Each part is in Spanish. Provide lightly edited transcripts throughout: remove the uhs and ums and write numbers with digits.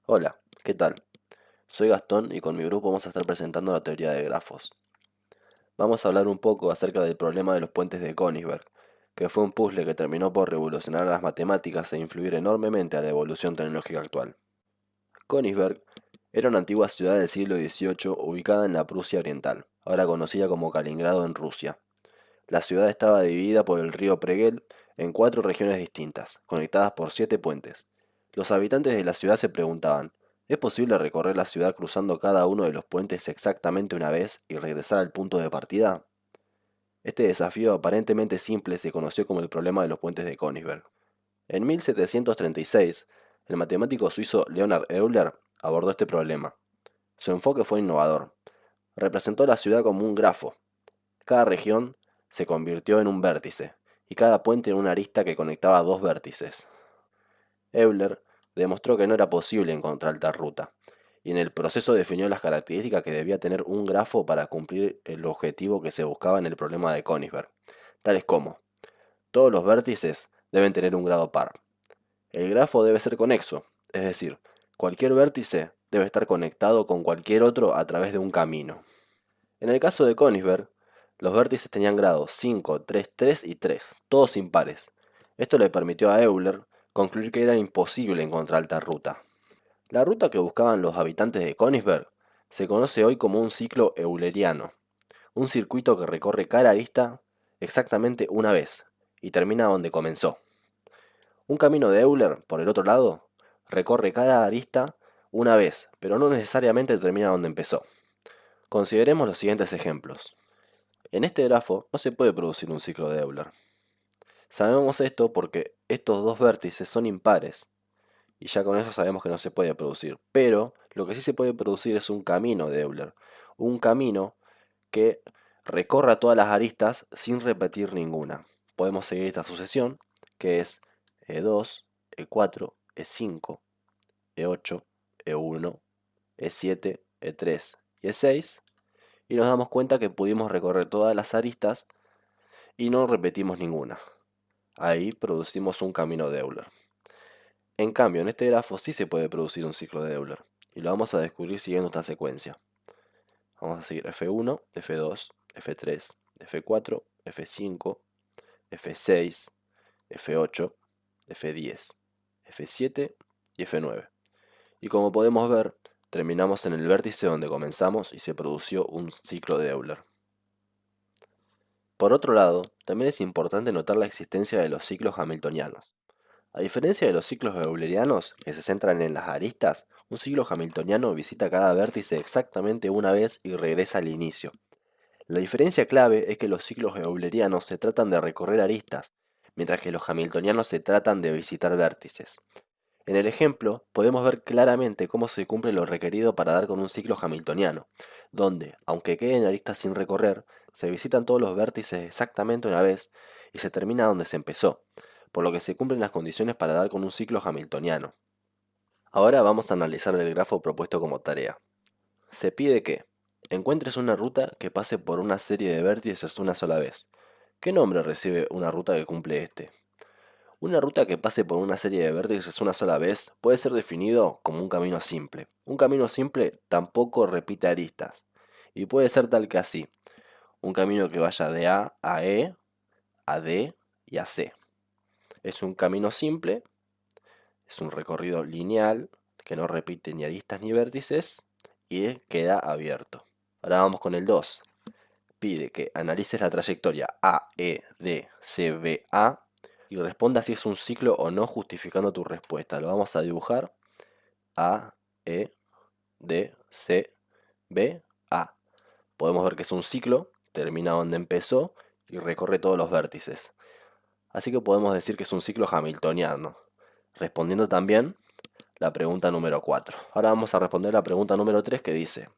Hola, ¿qué tal? Soy Gastón y con mi grupo vamos a estar presentando la teoría de grafos. Vamos a hablar un poco acerca del problema de los puentes de Königsberg, que fue un puzzle que terminó por revolucionar las matemáticas e influir enormemente a la evolución tecnológica actual. Königsberg era una antigua ciudad del siglo XVIII ubicada en la Prusia Oriental, ahora conocida como Kaliningrado en Rusia. La ciudad estaba dividida por el río Pregel en cuatro regiones distintas, conectadas por siete puentes. Los habitantes de la ciudad se preguntaban, ¿es posible recorrer la ciudad cruzando cada uno de los puentes exactamente una vez y regresar al punto de partida? Este desafío aparentemente simple se conoció como el problema de los puentes de Königsberg. En 1736, el matemático suizo Leonhard Euler abordó este problema. Su enfoque fue innovador. Representó la ciudad como un grafo. Cada región se convirtió en un vértice, y cada puente en una arista que conectaba dos vértices. Euler demostró que no era posible encontrar tal ruta, y en el proceso definió las características que debía tener un grafo para cumplir el objetivo que se buscaba en el problema de Königsberg, tales como: todos los vértices deben tener un grado par. El grafo debe ser conexo, es decir, cualquier vértice debe estar conectado con cualquier otro a través de un camino. En el caso de Königsberg, los vértices tenían grados 5, 3, 3 y 3, todos impares. Esto le permitió a Euler concluir que era imposible encontrar tal ruta. La ruta que buscaban los habitantes de Königsberg se conoce hoy como un ciclo euleriano, un circuito que recorre cada arista exactamente una vez y termina donde comenzó. Un camino de Euler, por el otro lado, recorre cada arista una vez, pero no necesariamente termina donde empezó. Consideremos los siguientes ejemplos. En este grafo no se puede producir un ciclo de Euler. Sabemos esto porque estos dos vértices son impares, y ya con eso sabemos que no se puede producir. Pero lo que sí se puede producir es un camino de Euler, un camino que recorra todas las aristas sin repetir ninguna. Podemos seguir esta sucesión, que es E2, E4, E5, E8, E1, E7, E3 y E6, y nos damos cuenta que pudimos recorrer todas las aristas y no repetimos ninguna. Ahí producimos un camino de Euler. En cambio, en este grafo sí se puede producir un ciclo de Euler, y lo vamos a descubrir siguiendo esta secuencia. Vamos a seguir F1, F2, F3, F4, F5, F6, F8, F10, F7 y F9. Y como podemos ver, terminamos en el vértice donde comenzamos y se produjo un ciclo de Euler. Por otro lado, también es importante notar la existencia de los ciclos hamiltonianos. A diferencia de los ciclos eulerianos, que se centran en las aristas, un ciclo hamiltoniano visita cada vértice exactamente una vez y regresa al inicio. La diferencia clave es que los ciclos eulerianos se tratan de recorrer aristas, mientras que los hamiltonianos se tratan de visitar vértices. En el ejemplo, podemos ver claramente cómo se cumple lo requerido para dar con un ciclo hamiltoniano, donde, aunque queden aristas sin recorrer, se visitan todos los vértices exactamente una vez y se termina donde se empezó, por lo que se cumplen las condiciones para dar con un ciclo hamiltoniano. Ahora vamos a analizar el grafo propuesto como tarea. Se pide que encuentres una ruta que pase por una serie de vértices una sola vez. ¿Qué nombre recibe una ruta que cumple este? Una ruta que pase por una serie de vértices una sola vez puede ser definido como un camino simple. Un camino simple tampoco repite aristas, y puede ser tal que así: un camino que vaya de A E, a D y a C. Es un camino simple, es un recorrido lineal que no repite ni aristas ni vértices y queda abierto. Ahora vamos con el 2. Pide que analices la trayectoria A, E, D, C, B, A y responda si es un ciclo o no justificando tu respuesta. Lo vamos a dibujar: A, E, D, C, B, A. Podemos ver que es un ciclo, termina donde empezó y recorre todos los vértices. Así que podemos decir que es un ciclo hamiltoniano, respondiendo también la pregunta número 4. Ahora vamos a responder la pregunta número 3, que dice: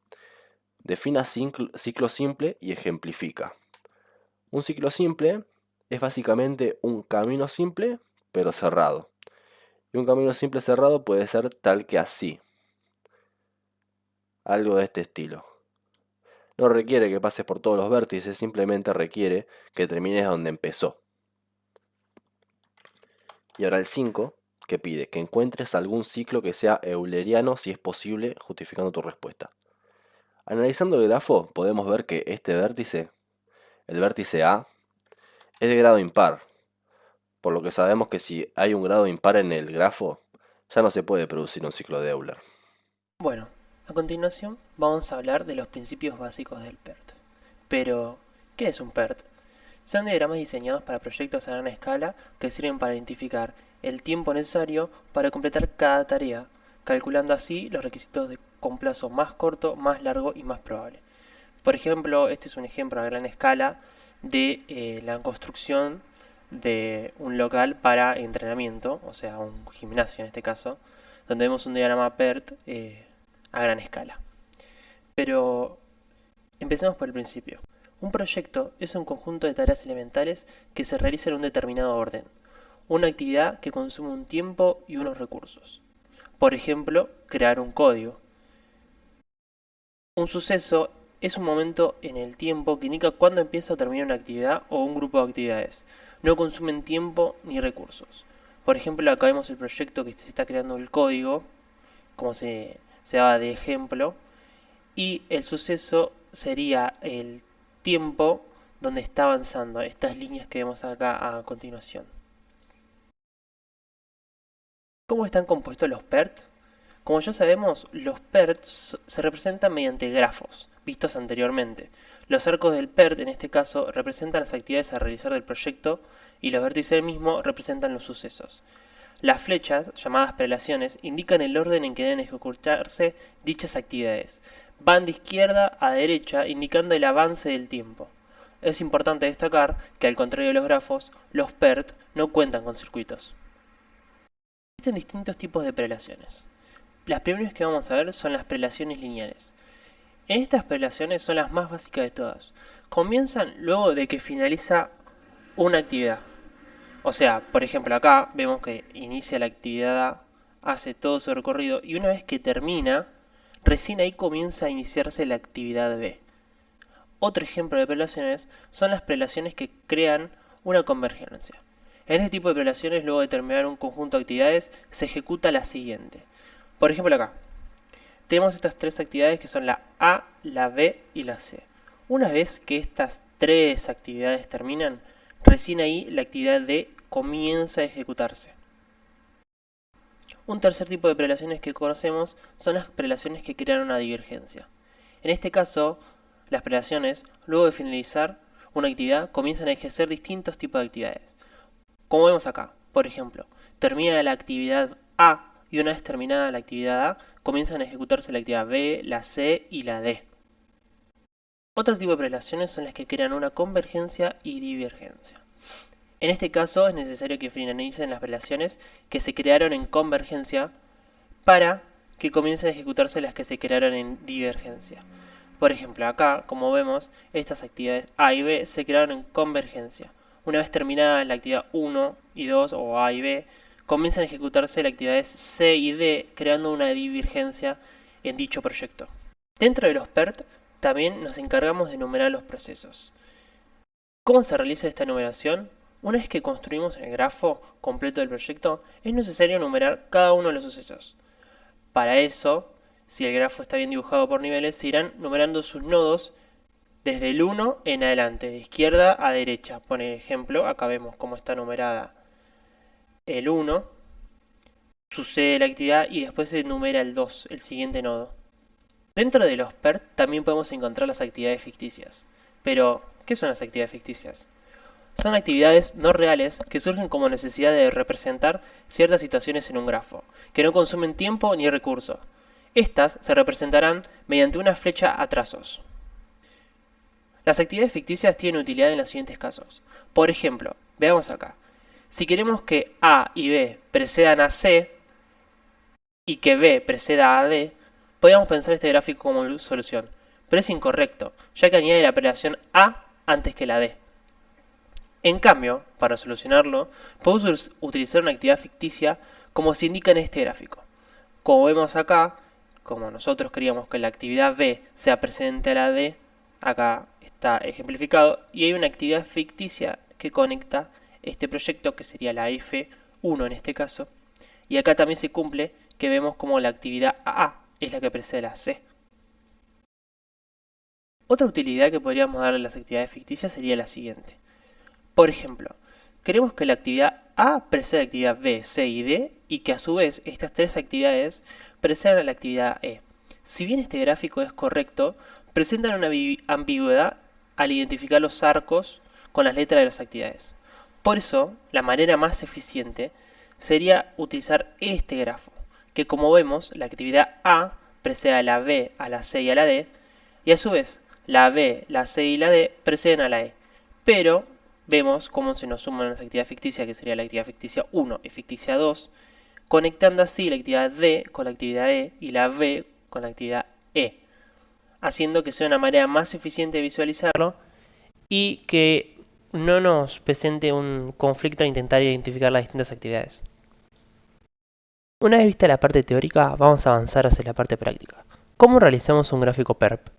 defina ciclo simple y ejemplifica. Un ciclo simple es básicamente un camino simple pero cerrado. Y un camino simple cerrado puede ser tal que así, algo de este estilo. No requiere que pases por todos los vértices, simplemente requiere que termines donde empezó. Y ahora el 5 que pide que encuentres algún ciclo que sea euleriano si es posible, justificando tu respuesta. Analizando el grafo, podemos ver que este vértice, el vértice A, es de grado impar, por lo que sabemos que si hay un grado impar en el grafo, ya no se puede producir un ciclo de Euler. Bueno, a continuación vamos a hablar de los principios básicos del PERT. Pero, ¿qué es un PERT? Son diagramas diseñados para proyectos a gran escala que sirven para identificar el tiempo necesario para completar cada tarea, calculando así los requisitos con plazo más corto, más largo y más probable. Por ejemplo, este es un ejemplo a gran escala de la construcción de un local para entrenamiento, o sea, un gimnasio en este caso, donde vemos un diagrama PERT a gran escala. Pero empecemos por el principio. Un proyecto es un conjunto de tareas elementales que se realizan en un determinado orden, una actividad que consume un tiempo y unos recursos. Por ejemplo, crear un código. Un suceso es un momento en el tiempo que indica cuándo empieza o termina una actividad o un grupo de actividades. No consumen tiempo ni recursos. Por ejemplo, acá vemos el proyecto que se está creando el código, como se daba de ejemplo, y el suceso sería el tiempo donde está avanzando estas líneas que vemos acá a continuación. ¿Cómo están compuestos los PERT? Como ya sabemos, los PERT se representan mediante grafos, vistos anteriormente. Los arcos del PERT, en este caso, representan las actividades a realizar del proyecto y los vértices del mismo representan los sucesos. Las flechas, llamadas prelaciones, indican el orden en que deben ejecutarse dichas actividades. Van de izquierda a derecha, indicando el avance del tiempo. Es importante destacar que, al contrario de los grafos, los PERT no cuentan con circuitos. Existen distintos tipos de prelaciones. Las primeras que vamos a ver son las prelaciones lineales. En estas prelaciones son las más básicas de todas. Comienzan luego de que finaliza una actividad. O sea, por ejemplo acá vemos que inicia la actividad A, hace todo su recorrido y una vez que termina, recién ahí comienza a iniciarse la actividad B. Otro ejemplo de prelaciones son las prelaciones que crean una convergencia. En este tipo de prelaciones, luego de terminar un conjunto de actividades, se ejecuta la siguiente. Por ejemplo acá, tenemos estas tres actividades que son la A, la B y la C. Una vez que estas tres actividades terminan, recién ahí la actividad D comienza a ejecutarse. Un tercer tipo de prelaciones que conocemos son las prelaciones que crean una divergencia. En este caso, las prelaciones, luego de finalizar una actividad, comienzan a ejercer distintos tipos de actividades. Como vemos acá, por ejemplo, termina la actividad A y una vez terminada la actividad A, comienzan a ejecutarse la actividad B, la C y la D. Otro tipo de prelaciones son las que crean una convergencia y divergencia. En este caso es necesario que finalicen las prelaciones que se crearon en convergencia para que comiencen a ejecutarse las que se crearon en divergencia. Por ejemplo, acá, como vemos, estas actividades A y B se crearon en convergencia. Una vez terminada la actividad 1 y 2, o A y B, comienzan a ejecutarse las actividades C y D, creando una divergencia en dicho proyecto. Dentro de los PERT, también nos encargamos de enumerar los procesos. ¿Cómo se realiza esta enumeración? Una vez que construimos el grafo completo del proyecto, es necesario enumerar cada uno de los sucesos. Para eso, si el grafo está bien dibujado por niveles, se irán numerando sus nodos desde el 1 en adelante, de izquierda a derecha. Por ejemplo, acá vemos cómo está numerada el 1, sucede la actividad y después se numera el 2, el siguiente nodo. Dentro de los PERT también podemos encontrar las actividades ficticias. Pero, ¿qué son las actividades ficticias? Son actividades no reales que surgen como necesidad de representar ciertas situaciones en un grafo, que no consumen tiempo ni recursos. Estas se representarán mediante una flecha a trazos. Las actividades ficticias tienen utilidad en los siguientes casos. Por ejemplo, veamos acá. Si queremos que A y B precedan a C y que B preceda a D, podríamos pensar este gráfico como solución, pero es incorrecto, ya que añade la operación A antes que la D. En cambio, para solucionarlo, podemos utilizar una actividad ficticia como se indica en este gráfico. Como vemos acá, como nosotros queríamos que la actividad B sea precedente a la D, acá está ejemplificado, y hay una actividad ficticia que conecta este proyecto, que sería la F1 en este caso, Y acá también se cumple que vemos como la actividad A es la que precede a la C. Otra utilidad que podríamos darle a las actividades ficticias sería la siguiente. Por ejemplo, queremos que la actividad A preceda a la actividad B, C y D y que a su vez estas tres actividades precedan a la actividad E. Si bien este gráfico es correcto, presentan una ambigüedad al identificar los arcos con las letras de las actividades. Por eso, la manera más eficiente sería utilizar este grafo, que como vemos, la actividad A precede a la B, a la C y a la D, y a su vez, la B, la C y la D preceden a la E. Pero vemos cómo se nos suman las actividades ficticias, que sería la actividad ficticia 1 y ficticia 2, conectando así la actividad D con la actividad E y la B con la actividad E, haciendo que sea una manera más eficiente de visualizarlo y que no nos presente un conflicto al intentar identificar las distintas actividades. Una vez vista la parte teórica, vamos a avanzar hacia la parte práctica. ¿Cómo realizamos un gráfico PERP?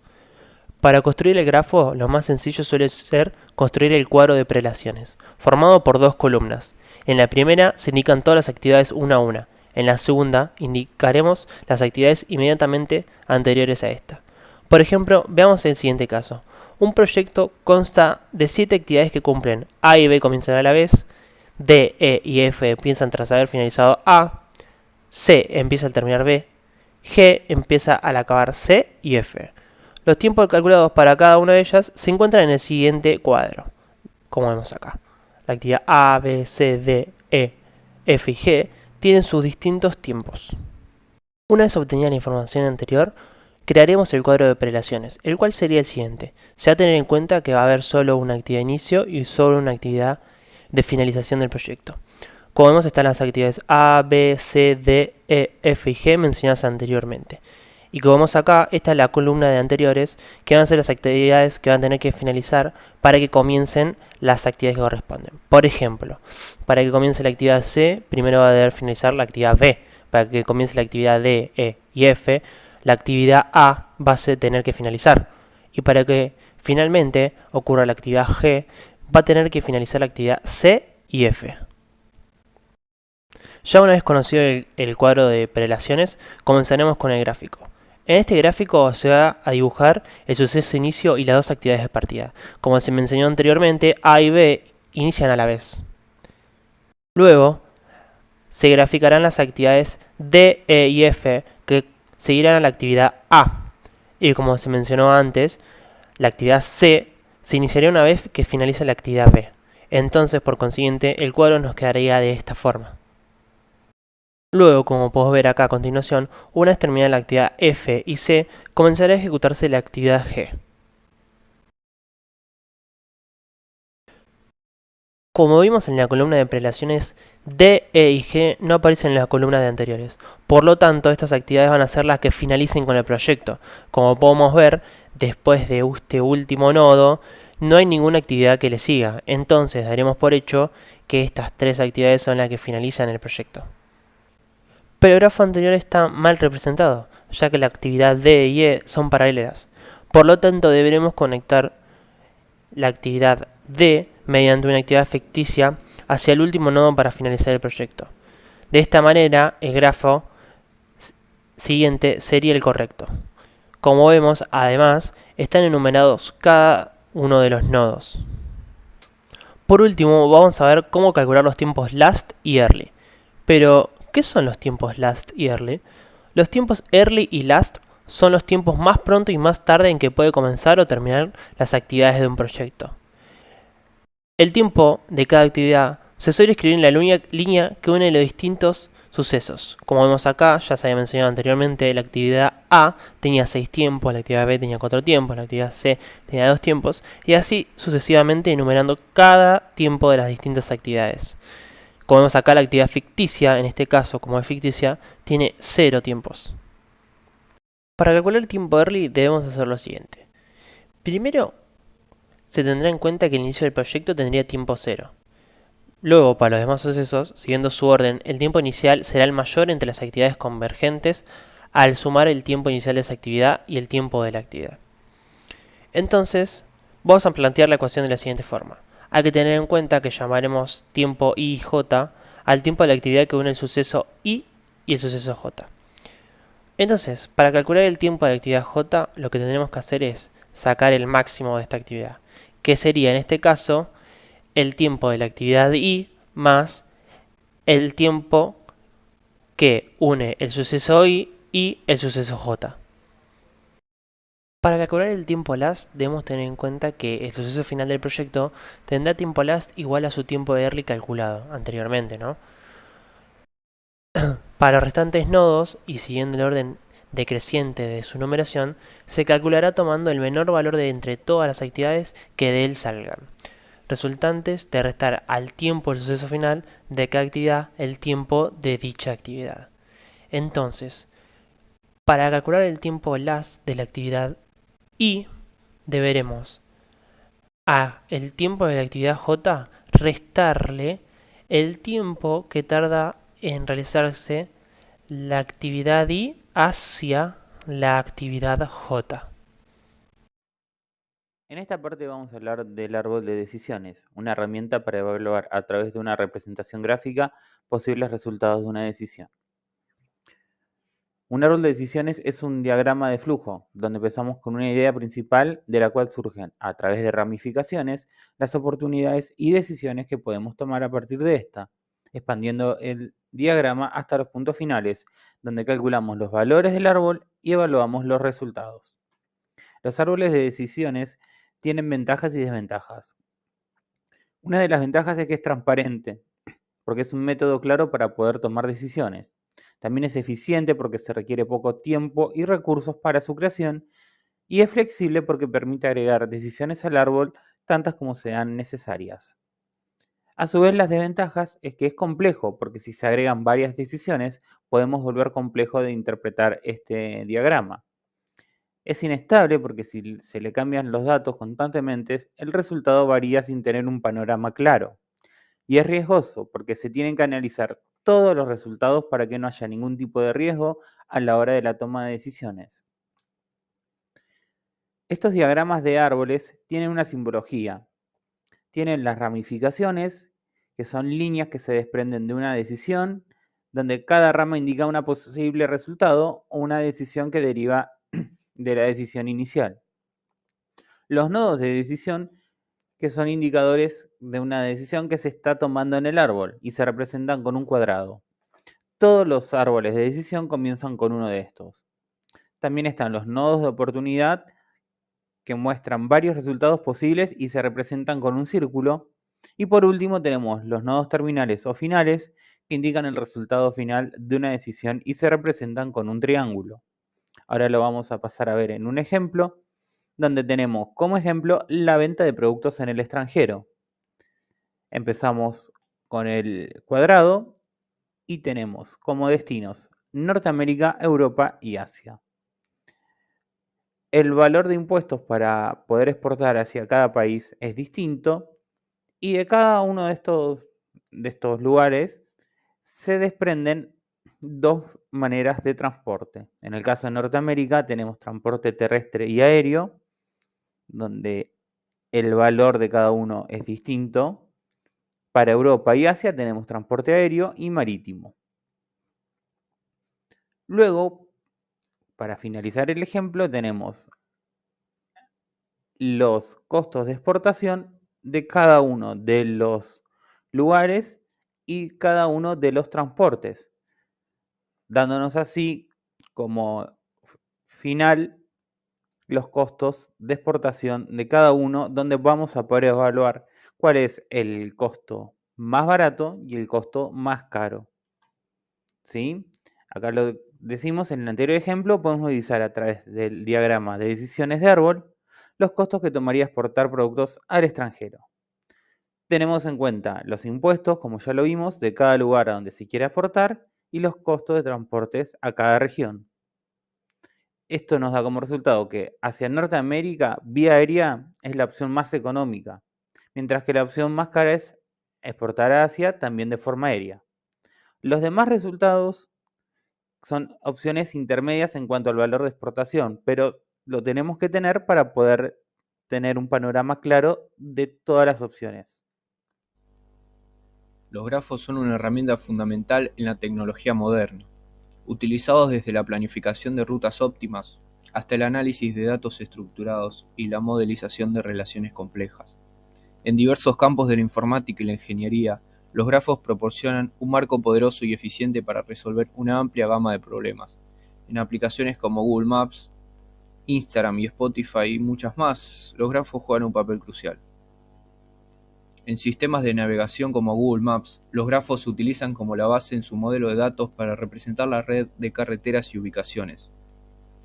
Para construir el grafo, lo más sencillo suele ser construir el cuadro de prelaciones, formado por dos columnas. En la primera se indican todas las actividades una a una. En la segunda indicaremos las actividades inmediatamente anteriores a esta. Por ejemplo, veamos el siguiente caso. Un proyecto consta de 7 actividades que cumplen. A y B comienzan a la vez, D, E y F empiezan tras haber finalizado A, C empieza al terminar B, G empieza al acabar C y F. Los tiempos calculados para cada una de ellas se encuentran en el siguiente cuadro, como vemos acá. La actividad A, B, C, D, E, F y G tienen sus distintos tiempos. Una vez obtenida la información anterior, crearemos el cuadro de prelaciones, el cual sería el siguiente. Se va a tener en cuenta que va a haber solo una actividad de inicio y solo una actividad de finalización del proyecto. Como vemos, están las actividades A, B, C, D, E, F y G mencionadas anteriormente. Y como vemos acá, esta es la columna de anteriores, que van a ser las actividades que van a tener que finalizar para que comiencen las actividades que corresponden. Por ejemplo, para que comience la actividad C, primero va a deber finalizar la actividad B. Para que comience la actividad D, E y F, la actividad A va a tener que finalizar. Y para que finalmente ocurra la actividad G, va a tener que finalizar la actividad C y F. Ya una vez conocido el cuadro de prelaciones, comenzaremos con el gráfico. En este gráfico se va a dibujar el suceso de inicio y las dos actividades de partida. Como se me enseñó anteriormente, A y B inician a la vez. Luego, se graficarán las actividades D, E y F que seguirán a la actividad A. Y como se mencionó antes, la actividad C se iniciaría una vez que finalice la actividad B. Entonces, por consiguiente, el cuadro nos quedaría de esta forma. Luego, como podemos ver acá a continuación, una vez terminada la actividad F y C, comenzará a ejecutarse la actividad G. Como vimos en la columna de prelaciones, D, E y G no aparecen en las columnas de anteriores. Por lo tanto, estas actividades van a ser las que finalicen con el proyecto. Como podemos ver, después de este último nodo, no hay ninguna actividad que le siga. Entonces, daremos por hecho que estas tres actividades son las que finalizan el proyecto. Pero el grafo anterior está mal representado, ya que la actividad D y E son paralelas. Por lo tanto, deberemos conectar la actividad D mediante una actividad ficticia hacia el último nodo para finalizar el proyecto. De esta manera, el grafo siguiente sería el correcto. Como vemos, además, están enumerados cada uno de los nodos. Por último, vamos a ver cómo calcular los tiempos last y early. Pero, ¿qué son los tiempos last y early? Los tiempos early y last son los tiempos más pronto y más tarde en que puede comenzar o terminar las actividades de un proyecto. El tiempo de cada actividad se suele escribir en la línea que une los distintos sucesos. Como vemos acá, ya se había mencionado anteriormente, la actividad A tenía 6 tiempos, la actividad B tenía 4 tiempos, la actividad C tenía 2 tiempos, y así sucesivamente enumerando cada tiempo de las distintas actividades. Como vemos acá, la actividad ficticia, en este caso como es ficticia, tiene 0 tiempos. Para calcular el tiempo early debemos hacer lo siguiente. Primero, se tendrá en cuenta que el inicio del proyecto tendría tiempo 0. Luego, para los demás sucesos, siguiendo su orden, el tiempo inicial será el mayor entre las actividades convergentes al sumar el tiempo inicial de esa actividad y el tiempo de la actividad. Entonces, vamos a plantear la ecuación de la siguiente forma. Hay que tener en cuenta que llamaremos tiempo I y J al tiempo de la actividad que une el suceso I y el suceso J. Entonces, para calcular el tiempo de la actividad J, lo que tendremos que hacer es sacar el máximo de esta actividad, que sería en este caso el tiempo de la actividad I más el tiempo que une el suceso I y el suceso J. Para calcular el tiempo last debemos tener en cuenta que el suceso final del proyecto tendrá tiempo last igual a su tiempo de early calculado anteriormente, ¿no? Para los restantes nodos, y siguiendo el orden decreciente de su numeración, se calculará tomando el menor valor de entre todas las actividades que de él salgan, resultantes de restar al tiempo del suceso final de cada actividad el tiempo de dicha actividad. Entonces, para calcular el tiempo last de la actividad I, deberemos a el tiempo de la actividad J restarle el tiempo que tarda en realizarse la actividad I hacia la actividad J. En esta parte vamos a hablar del árbol de decisiones, una herramienta para evaluar a través de una representación gráfica posibles resultados de una decisión. Un árbol de decisiones es un diagrama de flujo, donde empezamos con una idea principal de la cual surgen, a través de ramificaciones, las oportunidades y decisiones que podemos tomar a partir de esta, expandiendo el diagrama hasta los puntos finales, donde calculamos los valores del árbol y evaluamos los resultados. Los árboles de decisiones tienen ventajas y desventajas. Una de las ventajas es que es transparente, porque es un método claro para poder tomar decisiones. También es eficiente porque se requiere poco tiempo y recursos para su creación, y es flexible porque permite agregar decisiones al árbol tantas como sean necesarias. A su vez, las desventajas es que es complejo, porque si se agregan varias decisiones, podemos volver complejo de interpretar este diagrama. Es inestable porque si se le cambian los datos constantemente, el resultado varía sin tener un panorama claro. Y es riesgoso porque se tienen que analizar todos los resultados para que no haya ningún tipo de riesgo a la hora de la toma de decisiones. Estos diagramas de árboles tienen una simbología. Tienen las ramificaciones, que son líneas que se desprenden de una decisión, donde cada rama indica un posible resultado o una decisión que deriva de la decisión inicial. Los nodos de decisión, que son indicadores de una decisión que se está tomando en el árbol y se representan con un cuadrado. Todos los árboles de decisión comienzan con uno de estos. También están los nodos de oportunidad, que muestran varios resultados posibles y se representan con un círculo. Y por último tenemos los nodos terminales o finales, que indican el resultado final de una decisión y se representan con un triángulo. Ahora lo vamos a pasar a ver en un ejemplo, donde tenemos como ejemplo la venta de productos en el extranjero. Empezamos con el cuadrado y tenemos como destinos Norteamérica, Europa y Asia. El valor de impuestos para poder exportar hacia cada país es distinto y de cada uno de estos lugares se desprenden dos maneras de transporte. En el caso de Norteamérica tenemos transporte terrestre y aéreo, donde el valor de cada uno es distinto. Para Europa y Asia tenemos transporte aéreo y marítimo. Luego, para finalizar el ejemplo, tenemos los costos de exportación de cada uno de los lugares y cada uno de los transportes, dándonos así como final los costos de exportación de cada uno, donde vamos a poder evaluar cuál es el costo más barato y el costo más caro. ¿Sí? Acá lo decimos en el anterior ejemplo, podemos utilizar a través del diagrama de decisiones de árbol los costos que tomaría exportar productos al extranjero. Tenemos en cuenta los impuestos, como ya lo vimos, de cada lugar a donde se quiera exportar y los costos de transportes a cada región. Esto nos da como resultado que hacia Norteamérica, vía aérea es la opción más económica, mientras que la opción más cara es exportar a Asia también de forma aérea. Los demás resultados son opciones intermedias en cuanto al valor de exportación, pero lo tenemos que tener para poder tener un panorama claro de todas las opciones. Los grafos son una herramienta fundamental en la tecnología moderna, utilizados desde la planificación de rutas óptimas hasta el análisis de datos estructurados y la modelización de relaciones complejas. En diversos campos de la informática y la ingeniería, los grafos proporcionan un marco poderoso y eficiente para resolver una amplia gama de problemas. En aplicaciones como Google Maps, Instagram y Spotify y muchas más, los grafos juegan un papel crucial. En sistemas de navegación como Google Maps, los grafos se utilizan como la base en su modelo de datos para representar la red de carreteras y ubicaciones.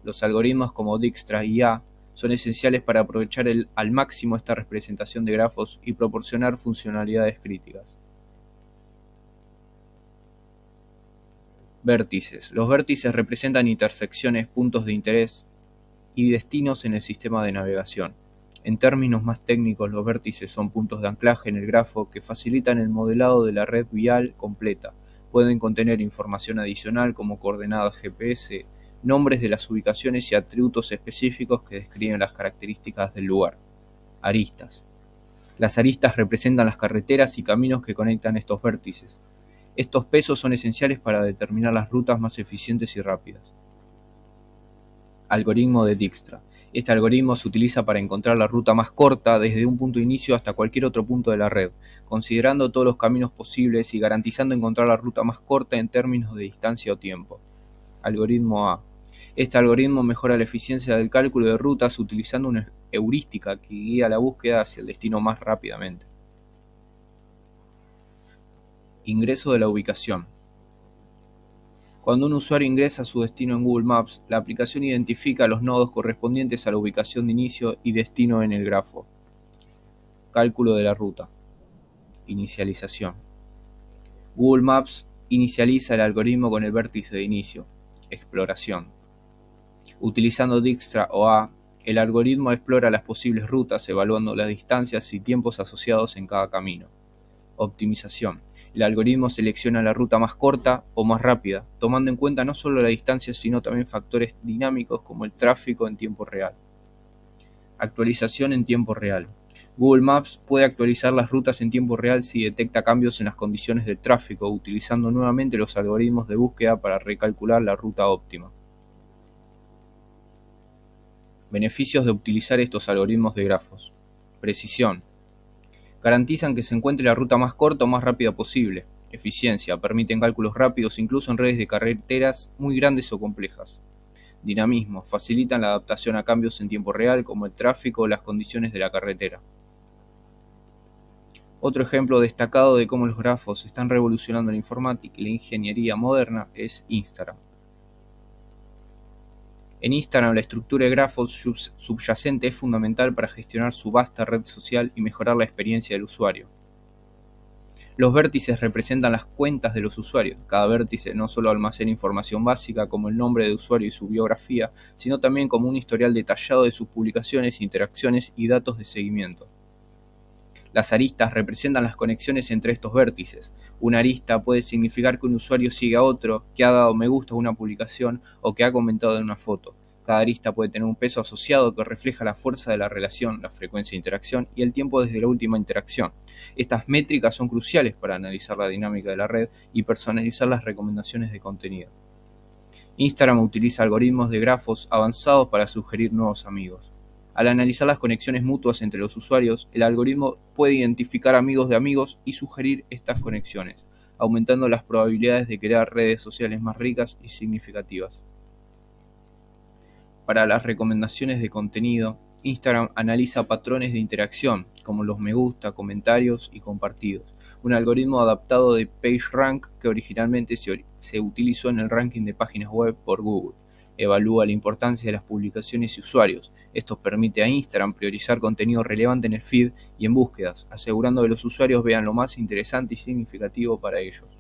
Los algoritmos como Dijkstra y IA son esenciales para aprovechar al máximo esta representación de grafos y proporcionar funcionalidades críticas. Vértices. Los vértices representan intersecciones, puntos de interés y destinos en el sistema de navegación. En términos más técnicos, los vértices son puntos de anclaje en el grafo que facilitan el modelado de la red vial completa. Pueden contener información adicional como coordenadas GPS, nombres de las ubicaciones y atributos específicos que describen las características del lugar. Aristas. Las aristas representan las carreteras y caminos que conectan estos vértices. Estos pesos son esenciales para determinar las rutas más eficientes y rápidas. Algoritmo de Dijkstra. Este algoritmo se utiliza para encontrar la ruta más corta desde un punto de inicio hasta cualquier otro punto de la red, considerando todos los caminos posibles y garantizando encontrar la ruta más corta en términos de distancia o tiempo. Algoritmo A. Este algoritmo mejora la eficiencia del cálculo de rutas utilizando una heurística que guía la búsqueda hacia el destino más rápidamente. Ingreso de la ubicación. Cuando un usuario ingresa su destino en Google Maps, la aplicación identifica los nodos correspondientes a la ubicación de inicio y destino en el grafo. Cálculo de la ruta. Inicialización. Google Maps inicializa el algoritmo con el vértice de inicio. Exploración. Utilizando Dijkstra o A, el algoritmo explora las posibles rutas, evaluando las distancias y tiempos asociados en cada camino. Optimización. El algoritmo selecciona la ruta más corta o más rápida, tomando en cuenta no solo la distancia, sino también factores dinámicos como el tráfico en tiempo real. Actualización en tiempo real. Google Maps puede actualizar las rutas en tiempo real si detecta cambios en las condiciones del tráfico, utilizando nuevamente los algoritmos de búsqueda para recalcular la ruta óptima. Beneficios de utilizar estos algoritmos de grafos. Precisión. Garantizan que se encuentre la ruta más corta o más rápida posible. Eficiencia. Permiten cálculos rápidos incluso en redes de carreteras muy grandes o complejas. Dinamismo. Facilitan la adaptación a cambios en tiempo real como el tráfico o las condiciones de la carretera. Otro ejemplo destacado de cómo los grafos están revolucionando la informática y la ingeniería moderna es Instagram. En Instagram, la estructura de grafos subyacente es fundamental para gestionar su vasta red social y mejorar la experiencia del usuario. Los vértices representan las cuentas de los usuarios. Cada vértice no solo almacena información básica como el nombre de usuario y su biografía, sino también como un historial detallado de sus publicaciones, interacciones y datos de seguimiento. Las aristas representan las conexiones entre estos vértices. Una arista puede significar que un usuario sigue a otro, que ha dado me gusta a una publicación o que ha comentado en una foto. Cada arista puede tener un peso asociado que refleja la fuerza de la relación, la frecuencia de interacción y el tiempo desde la última interacción. Estas métricas son cruciales para analizar la dinámica de la red y personalizar las recomendaciones de contenido. Instagram utiliza algoritmos de grafos avanzados para sugerir nuevos amigos. Al analizar las conexiones mutuas entre los usuarios, el algoritmo puede identificar amigos de amigos y sugerir estas conexiones, aumentando las probabilidades de crear redes sociales más ricas y significativas. Para las recomendaciones de contenido, Instagram analiza patrones de interacción, como los me gusta, comentarios y compartidos. Un algoritmo adaptado de PageRank que originalmente se utilizó en el ranking de páginas web por Google. Evalúa la importancia de las publicaciones y usuarios. Esto permite a Instagram priorizar contenido relevante en el feed y en búsquedas, asegurando que los usuarios vean lo más interesante y significativo para ellos.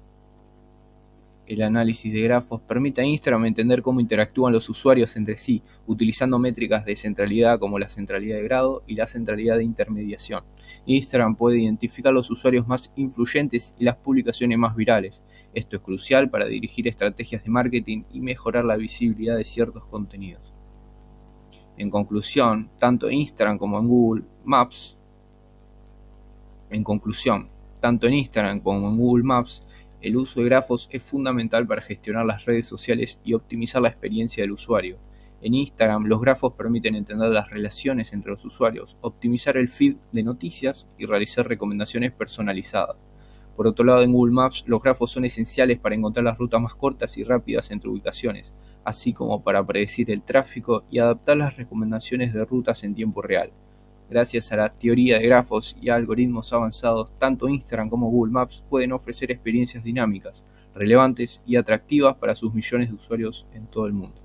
El análisis de grafos permite a Instagram entender cómo interactúan los usuarios entre sí, utilizando métricas de centralidad como la centralidad de grado y la centralidad de intermediación. Instagram puede identificar los usuarios más influyentes y las publicaciones más virales. Esto es crucial para dirigir estrategias de marketing y mejorar la visibilidad de ciertos contenidos. En conclusión, tanto en Instagram como en Google Maps, Tanto en Instagram como en Google Maps, el uso de grafos es fundamental para gestionar las redes sociales y optimizar la experiencia del usuario. En Instagram, los grafos permiten entender las relaciones entre los usuarios, optimizar el feed de noticias y realizar recomendaciones personalizadas. Por otro lado, en Google Maps, los grafos son esenciales para encontrar las rutas más cortas y rápidas entre ubicaciones, así como para predecir el tráfico y adaptar las recomendaciones de rutas en tiempo real. Gracias a la teoría de grafos y a algoritmos avanzados, tanto Instagram como Google Maps pueden ofrecer experiencias dinámicas, relevantes y atractivas para sus millones de usuarios en todo el mundo.